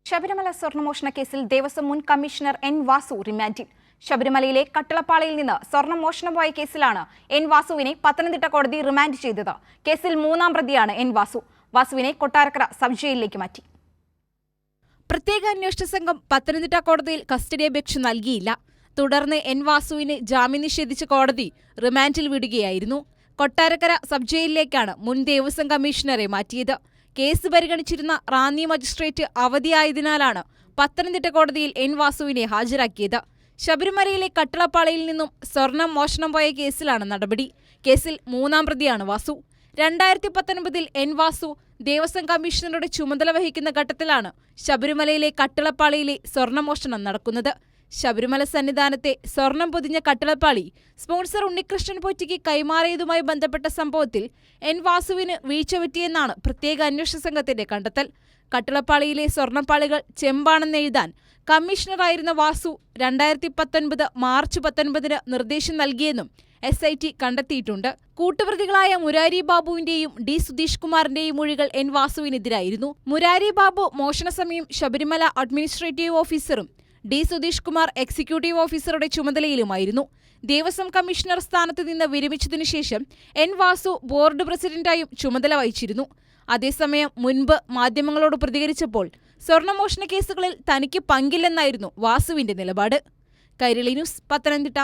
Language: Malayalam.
ശബരിമല സ്വർണ്ണമോഷണ കേസിൽ ദേവസ്വം മുൻ കമ്മീഷണർ എൻ വാസു റിമാൻഡിൽ. ശബരിമലയിലെ കട്ടിളപ്പാളയിൽ നിന്ന് സ്വർണം മോഷണം പോയ കേസിലാണ് എൻ വാസുവിനെ പത്തനംതിട്ട കോടതി റിമാൻഡ് ചെയ്തത്. കേസിൽ മൂന്നാം പ്രതിയാണ് എൻ വാസു. വാസുവിനെ കൊട്ടാരക്കര സബ് ജയിലിലേക്ക് മാറ്റി. പ്രത്യേക അന്വേഷണ സംഘം പത്തനംതിട്ട കോടതിയിൽ കസ്റ്റഡി അപേക്ഷ നൽകിയില്ല. തുടർന്ന് എൻ വാസുവിന് ജാമ്യം നിഷേധിച്ച കോടതി റിമാൻഡിൽ വിടുകയായിരുന്നു. കൊട്ടാരക്കര സബ് ജയിലിലേക്കാണ് മുൻ ദേവസ്വം കമ്മീഷണറെ മാറ്റിയത്. കേസ് പരിഗണിച്ചിരുന്ന റാന്നി മജിസ്ട്രേറ്റ് അവധിയായതിനാലാണ് പത്തനംതിട്ട കോടതിയിൽ എൻ വാസുവിനെ ഹാജരാക്കിയത്. ശബരിമലയിലെ കട്ടിളപ്പാളയിൽ നിന്നും സ്വർണം മോഷണം പോയ കേസിലാണ് നടപടി. കേസിൽ മൂന്നാം പ്രതിയാണ് വാസു. 2019 എൻ വാസു ദേവസ്വം കമ്മീഷണറുടെ ചുമതല വഹിക്കുന്ന ഘട്ടത്തിലാണ് ശബരിമലയിലെ കട്ടിളപ്പാളിയിലെ സ്വർണ്ണമോഷണം നടക്കുന്നത്. ശബരിമല സന്നിധാനത്തെ സ്വർണം പൊതിഞ്ഞ കട്ടിളപ്പാളി സ്പോൺസർ ഉണ്ണികൃഷ്ണൻ പോറ്റിക്ക് കൈമാറിയതുമായി ബന്ധപ്പെട്ട സംഭവത്തിൽ എൻ വാസുവിന് വീഴ്ച പറ്റിയെന്നാണ് പ്രത്യേക അന്വേഷണ സംഘത്തിന്റെ കണ്ടെത്തൽ. കട്ടിളപ്പാളിയിലെ സ്വർണ്ണപ്പാളികൾ ചെമ്പാണെന്നെഴുതാൻ കമ്മീഷണറായിരുന്ന വാസു 2019 മാർച്ച് 19 നിർദ്ദേശം നൽകിയെന്നും SIT കണ്ടെത്തിയിട്ടുണ്ട്. കൂട്ടുപ്രതികളായ മുരാരി ബാബുവിന്റെയും ഡി സുധീഷ് കുമാറിന്റെയും മൊഴികൾ എൻ വാസുവിനെതിരായിരുന്നു. മുരാരി ബാബു മോഷണ സമയം ശബരിമല അഡ്മിനിസ്ട്രേറ്റീവ് ഓഫീസറും ഡി സുധീഷ് കുമാർ എക്സിക്യൂട്ടീവ് ഓഫീസറുടെ ചുമതലയിലുമായിരുന്നു. ദേവസ്വം കമ്മീഷണർ സ്ഥാനത്ത് നിന്ന് വിരമിച്ചതിനു ശേഷം എൻ വാസു ബോർഡ് പ്രസിഡന്റായും ചുമതല വഹിച്ചിരുന്നു. അതേസമയം മുൻപ് മാധ്യമങ്ങളോട് പ്രതികരിച്ചപ്പോൾ സ്വർണ്ണമോഷണ കേസുകളിൽ തനിക്ക് പങ്കില്ലെന്നായിരുന്നു വാസുവിന്റെ നിലപാട്. കൈരളി ന്യൂസ്, പത്തനംതിട്ട.